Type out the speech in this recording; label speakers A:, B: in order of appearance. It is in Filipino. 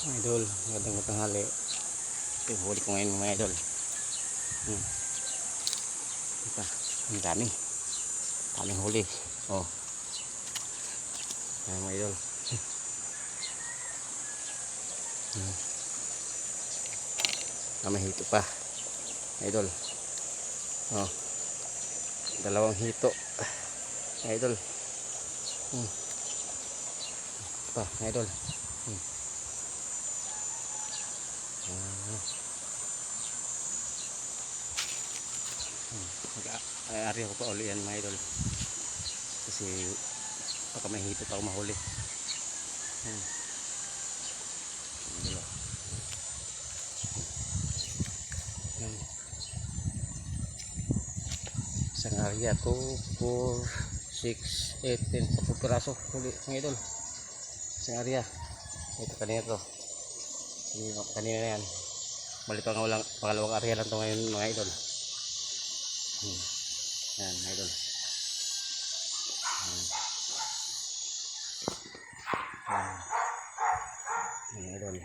A: Mga idol, magandang tanghali. Ito yung huli ko ngayon mga idol. Ito, ang daming huli. Oh, ayan mga idol. May hito pa idol. Oh, dalawang hito mga idol. Pa mga idol. Mag-aari ako pa uli yan mga idol, kasi baka may hito pa ako mahuli. Isang area 2, 4, 6, 8, 10, 10 piraso huli mga idol. Isang area. Ito kanina to, kanina na yan. Bali pangalawang area lang to ngayon mga idol. Yan mga idol. Mga idol.